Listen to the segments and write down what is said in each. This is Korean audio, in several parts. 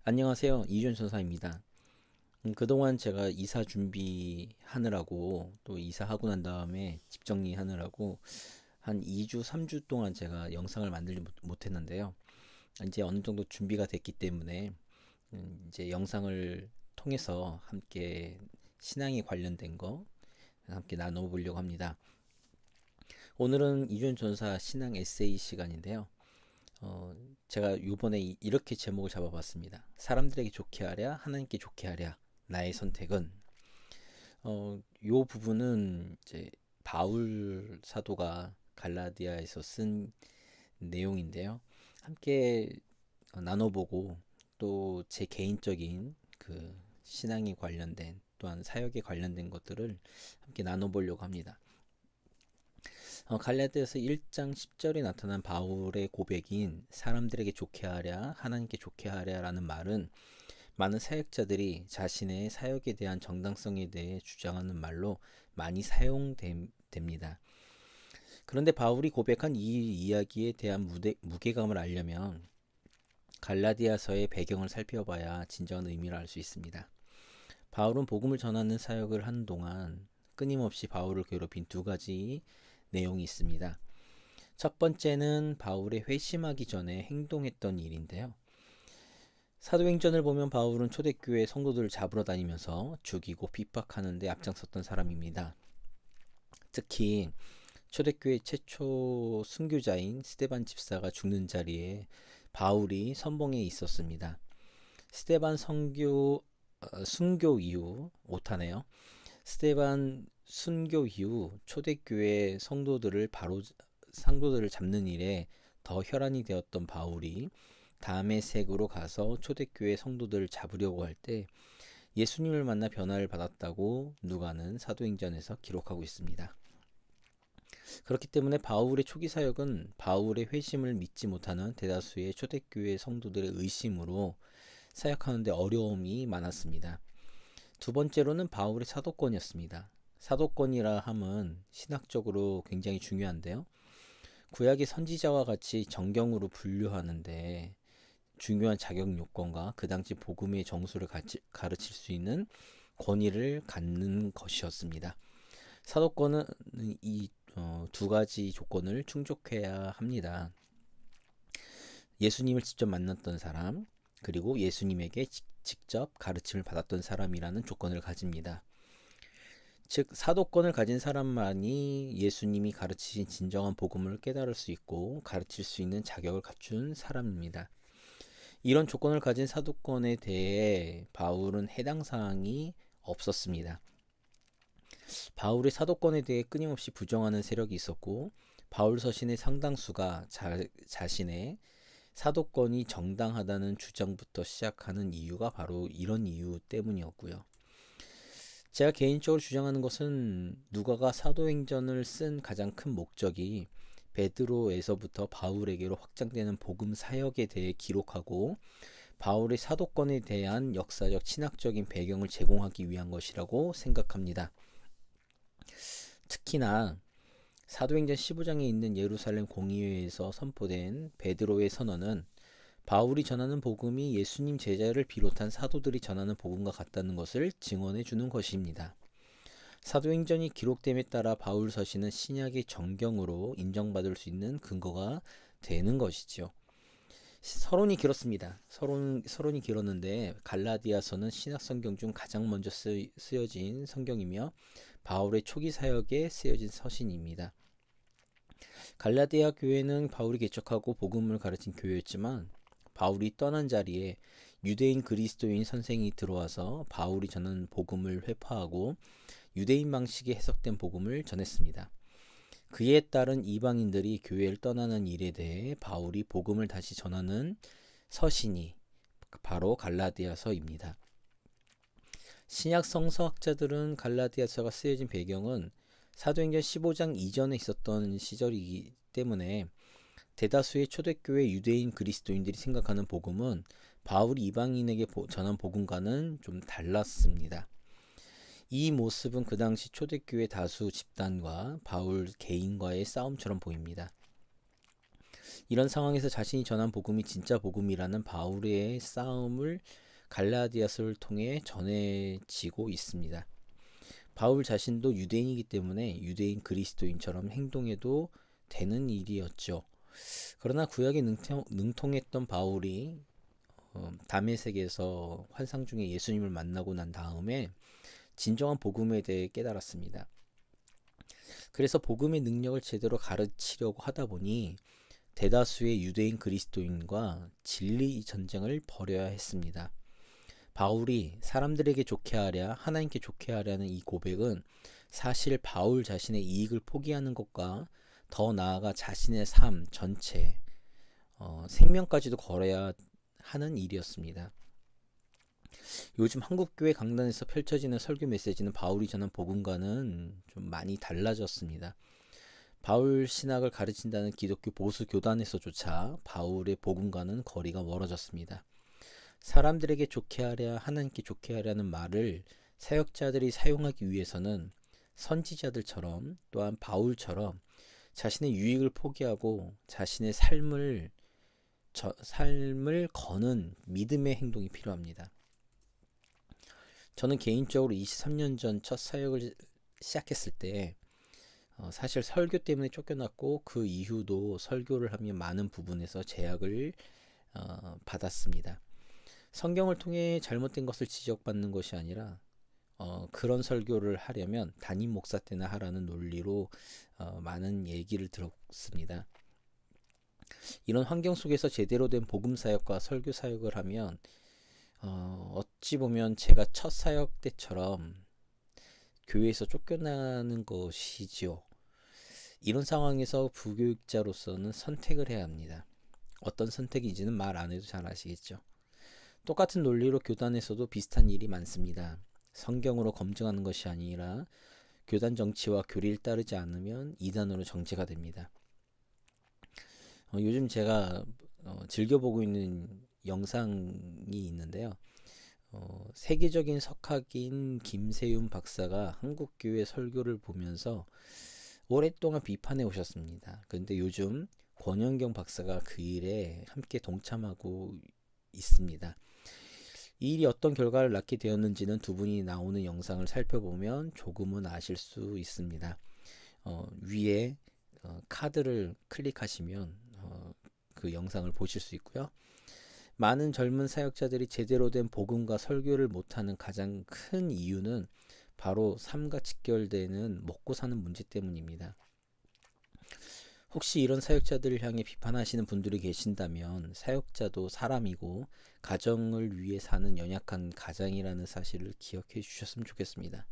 안녕하세요. 이준 전사입니다. 그동안 제가 이사 준비하느라고 또 이사하고 난 다음에 집 정리하느라고 한 2주, 3주 동안 제가 영상을 만들지 못했는데요. 이제 어느 정도 준비가 됐기 때문에 이제 영상을 통해서 함께 신앙에 관련된 거 함께 나눠보려고 합니다. 오늘은 이준 전사 신앙 에세이 시간인데요. 어, 제가 요번에 이렇게 제목을 잡아봤습니다. 사람들에게 좋게 하랴, 하나님께 좋게 하랴. 나의 선택은 요 부분은 이제 바울 사도가 갈라디아에서 쓴 내용인데요. 함께 나눠보고 또 제 개인적인 그 신앙에 관련된 또한 사역에 관련된 것들을 함께 나눠보려고 합니다. 갈라디아서 1장 10절에 나타난 바울의 고백인 사람들에게 좋게 하랴 하나님께 좋게 하랴라는 말은 많은 사역자들이 자신의 사역에 대한 정당성에 대해 주장하는 말로 많이 사용됩니다. 그런데 바울이 고백한 이 이야기에 대한 무게감을 알려면 갈라디아서의 배경을 살펴봐야 진정한 의미를 알 수 있습니다. 바울은 복음을 전하는 사역을 하는 동안 끊임없이 바울을 괴롭힌 두 가지 내용이 있습니다. 첫 번째는 바울의 회심하기 전에 행동했던 일인데요. 사도행전을 보면 바울은 초대교회 성도들을 잡으러 다니면서 죽이고 핍박하는 데 앞장섰던 사람입니다. 특히 초대교회 최초 순교자인 스데반 집사가 죽는 자리에 바울이 선봉에 있었습니다. 스데반 순교 이후 오타네요. 스데반 순교 이후 초대교회 상도들을 잡는 일에 더 혈안이 되었던 바울이 다음의 색으로 가서 초대교회 성도들을 잡으려고 할 때 예수님을 만나 변화를 받았다고 누가는 사도행전에서 기록하고 있습니다. 그렇기 때문에 바울의 초기 사역은 바울의 회심을 믿지 못하는 대다수의 초대교회 성도들의 의심으로 사역하는 데 어려움이 많았습니다. 두 번째로는 바울의 사도권이었습니다. 사도권이라 함은 신학적으로 굉장히 중요한데요. 구약의 선지자와 같이 정경으로 분류하는데 중요한 자격 요건과 그 당시 복음의 정수를 가르칠 수 있는 권위를 갖는 것이었습니다. 사도권은 이 두 가지 조건을 충족해야 합니다. 예수님을 직접 만났던 사람, 그리고 예수님에게 직접 가르침을 받았던 사람이라는 조건을 가집니다. 즉 사도권을 가진 사람만이 예수님이 가르치신 진정한 복음을 깨달을 수 있고 가르칠 수 있는 자격을 갖춘 사람입니다. 이런 조건을 가진 사도권에 대해 바울은 해당 사항이 없었습니다. 바울의 사도권에 대해 끊임없이 부정하는 세력이 있었고 바울 서신의 상당수가 자신의 사도권이 정당하다는 주장부터 시작하는 이유가 바로 이런 이유 때문이었고요. 제가 개인적으로 주장하는 것은 누가가 사도행전을 쓴 가장 큰 목적이 베드로에서부터 바울에게로 확장되는 복음 사역에 대해 기록하고 바울의 사도권에 대한 역사적 신학적인 배경을 제공하기 위한 것이라고 생각합니다. 특히나 사도행전 15장에 있는 예루살렘 공의회에서 선포된 베드로의 선언은 바울이 전하는 복음이 예수님 제자를 비롯한 사도들이 전하는 복음과 같다는 것을 증언해 주는 것입니다. 사도행전이 기록됨에 따라 바울 서신은 신약의 정경으로 인정받을 수 있는 근거가 되는 것이지요. 서론이 길었습니다. 서론이 길었는데 갈라디아서는 신약 성경 중 가장 먼저 쓰여진 성경이며 바울의 초기 사역에 쓰여진 서신입니다. 갈라디아 교회는 바울이 개척하고 복음을 가르친 교회였지만 바울이 떠난 자리에 유대인 그리스도인 선생이 들어와서 바울이 전하는 복음을 회파하고 유대인 방식에 해석된 복음을 전했습니다. 그에 따른 이방인들이 교회를 떠나는 일에 대해 바울이 복음을 다시 전하는 서신이 바로 갈라디아서입니다. 신약 성서학자들은 갈라디아서가 쓰여진 배경은 사도행전 15장 이전에 있었던 시절이기 때문에 대다수의 초대교회 유대인 그리스도인들이 생각하는 복음은 바울이 이방인에게 전한 복음과는 좀 달랐습니다. 이 모습은 그 당시 초대교회 다수 집단과 바울 개인과의 싸움처럼 보입니다. 이런 상황에서 자신이 전한 복음이 진짜 복음이라는 바울의 싸움을 갈라디아서를 통해 전해지고 있습니다. 바울 자신도 유대인이기 때문에 유대인 그리스도인처럼 행동해도 되는 일이었죠. 그러나 구약에 능통했던 바울이 다메섹에서 환상 중에 예수님을 만나고 난 다음에 진정한 복음에 대해 깨달았습니다. 그래서 복음의 능력을 제대로 가르치려고 하다 보니 대다수의 유대인 그리스도인과 진리 전쟁을 벌여야 했습니다. 바울이 사람들에게 좋게 하랴 하나님께 좋게 하려는 이 고백은 사실 바울 자신의 이익을 포기하는 것과 더 나아가 자신의 삶 전체 생명까지도 걸어야 하는 일이었습니다. 요즘 한국교회 강단에서 펼쳐지는 설교 메시지는 바울이 전한 복음과는 좀 많이 달라졌습니다. 바울 신학을 가르친다는 기독교 보수 교단에서조차 바울의 복음과는 거리가 멀어졌습니다. 사람들에게 좋게 하랴 하나님께 좋게 하려는 말을 사역자들이 사용하기 위해서는 선지자들처럼 또한 바울처럼 자신의 유익을 포기하고 자신의 삶을 거는 믿음의 행동이 필요합니다. 저는 개인적으로 23년 전 첫 사역을 시작했을 때 사실 설교 때문에 쫓겨났고 그 이후도 설교를 하면 많은 부분에서 제약을 받았습니다. 성경을 통해 잘못된 것을 지적받는 것이 아니라 그런 설교를 하려면 담임 목사 때나 하라는 논리로 많은 얘기를 들었습니다. 이런 환경 속에서 제대로 된 복음 사역과 설교 사역을 하면 어찌 보면 제가 첫 사역 때처럼 교회에서 쫓겨나는 것이지요. 이런 상황에서 부교육자로서는 선택을 해야 합니다. 어떤 선택인지는 말 안 해도 잘 아시겠죠. 똑같은 논리로 교단에서도 비슷한 일이 많습니다. 성경으로 검증하는 것이 아니라 교단 정치와 교리를 따르지 않으면 이단으로 정죄가 됩니다. 요즘 제가 즐겨보고 있는 영상이 있는데요. 세계적인 석학인 김세윤 박사가 한국교회 설교를 보면서 오랫동안 비판해 오셨습니다. 그런데 요즘 권영경 박사가 그 일에 함께 동참하고 있습니다. 이 일이 어떤 결과를 낳게 되었는지는 두 분이 나오는 영상을 살펴보면 조금은 아실 수 있습니다. 위에 카드를 클릭하시면 그 영상을 보실 수 있고요. 많은 젊은 사역자들이 제대로 된 복음과 설교를 못하는 가장 큰 이유는 바로 삶과 직결되는 먹고 사는 문제 때문입니다. 혹시 이런 사역자들을 향해 비판하시는 분들이 계신다면 사역자도 사람이고 가정을 위해 사는 연약한 가장이라는 사실을 기억해 주셨으면 좋겠습니다.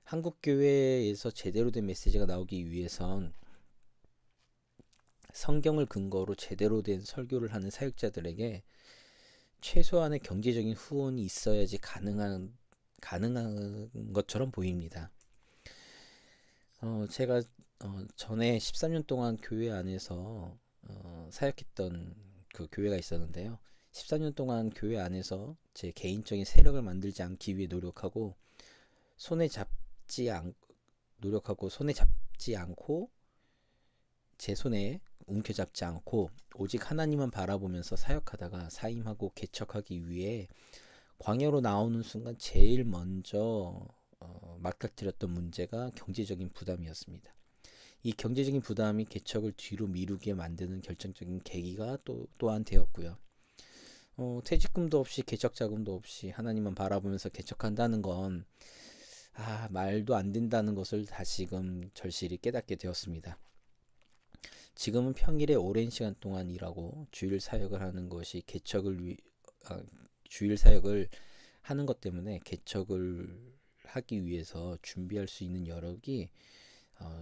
한국교회에서 제대로 된 메시지가 나오기 위해선 성경을 근거로 제대로 된 설교를 하는 사역자들에게 최소한의 경제적인 후원이 있어야지 가능한 것처럼 보입니다. 제가 전에 13년 동안 교회 안에서 사역했던 그 교회가 있었는데요. 14년 동안 교회 안에서 제 개인적인 세력을 만들지 않기 위해 손에 잡지 않고 제 손에 움켜잡지 않고 오직 하나님만 바라보면서 사역하다가 사임하고 개척하기 위해 광야로 나오는 순간 제일 먼저 맞닥뜨렸던 문제가 경제적인 부담이었습니다. 이 경제적인 부담이 개척을 뒤로 미루게 만드는 결정적인 계기가 또한 되었고요. 퇴직금도 없이 개척 자금도 없이 하나님만 바라보면서 개척한다는 건 말도 안 된다는 것을 다시금 절실히 깨닫게 되었습니다. 지금은 평일에 오랜 시간 동안 일하고 주일 사역을 하는 것이 주일 사역을 하는 것 때문에 개척을 하기 위해서 준비할 수 있는 여력이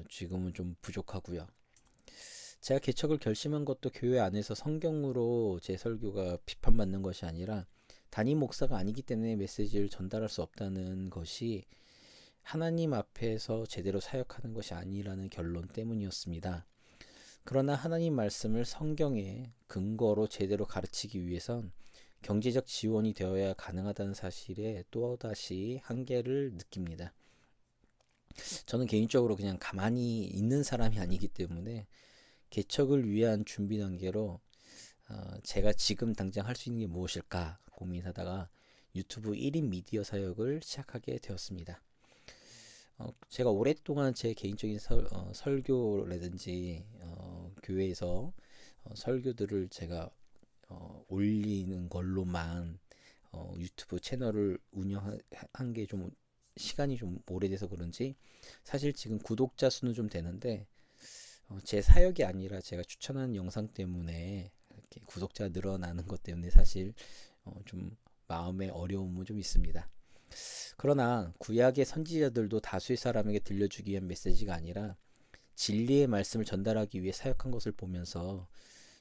지금은 좀 부족하고요. 제가 개척을 결심한 것도 교회 안에서 성경으로 제 설교가 비판받는 것이 아니라 담임 목사가 아니기 때문에 메시지를 전달할 수 없다는 것이 하나님 앞에서 제대로 사역하는 것이 아니라는 결론 때문이었습니다. 그러나 하나님 말씀을 성경의 근거로 제대로 가르치기 위해선 경제적 지원이 되어야 가능하다는 사실에 또다시 한계를 느낍니다. 저는 개인적으로 그냥 가만히 있는 사람이 아니기 때문에 개척을 위한 준비 단계로 제가 지금 당장 할 수 있는 게 무엇일까 고민하다가 유튜브 1인 미디어 사역을 시작하게 되었습니다. 제가 오랫동안 제 개인적인 설교라든지 교회에서 설교들을 제가 올리는 걸로만 유튜브 채널을 운영한 게 좀 시간이 좀 오래돼서 그런지 사실 지금 구독자 수는 좀 되는데 제 사역이 아니라 제가 추천하는 영상 때문에 이렇게 구독자가 늘어나는 것 때문에 사실 좀 마음의 어려움은 좀 있습니다. 그러나 구약의 선지자들도 다수의 사람에게 들려주기 위한 메시지가 아니라 진리의 말씀을 전달하기 위해 사역한 것을 보면서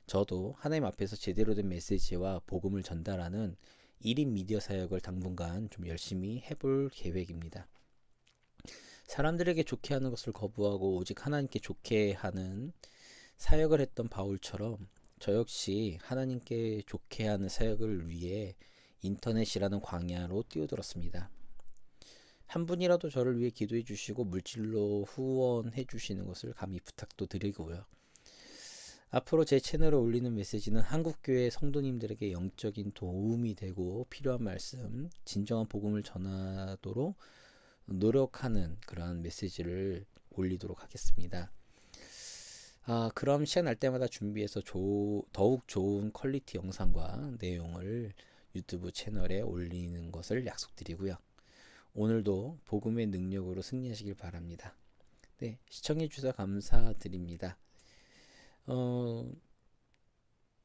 저도 하나님 앞에서 제대로 된 메시지와 복음을 전달하는 1인 미디어 사역을 당분간 좀 열심히 해볼 계획입니다. 사람들에게 좋게 하는 것을 거부하고 오직 하나님께 좋게 하는 사역을 했던 바울처럼 저 역시 하나님께 좋게 하는 사역을 위해 인터넷이라는 광야로 뛰어들었습니다. 한 분이라도 저를 위해 기도해 주시고 물질로 후원해 주시는 것을 감히 부탁도 드리고요. 앞으로 제 채널에 올리는 메시지는 한국교회 성도님들에게 영적인 도움이 되고 필요한 말씀, 진정한 복음을 전하도록 노력하는 그런 메시지를 올리도록 하겠습니다. 그럼 시간 날 때마다 준비해서 더욱 좋은 퀄리티 영상과 내용을 유튜브 채널에 올리는 것을 약속드리고요. 오늘도 복음의 능력으로 승리하시길 바랍니다. 네, 시청해 주셔서 감사드립니다.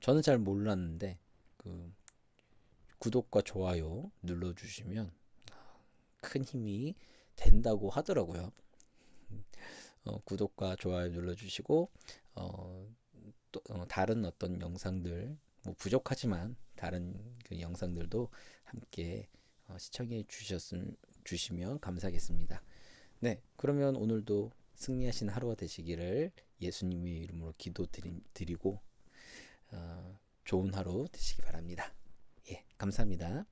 저는 잘 몰랐는데 구독과 좋아요 눌러주시면 큰 힘이 된다고 하더라고요. 구독과 좋아요 눌러주시고 또 다른 어떤 영상들 부족하지만 다른 그 영상들도 함께 시청해 주시면 감사하겠습니다. 네, 그러면 오늘도 승리하신 하루가 되시기를 예수님의 이름으로 기도드리고 좋은 하루 되시기 바랍니다. 예, 감사합니다.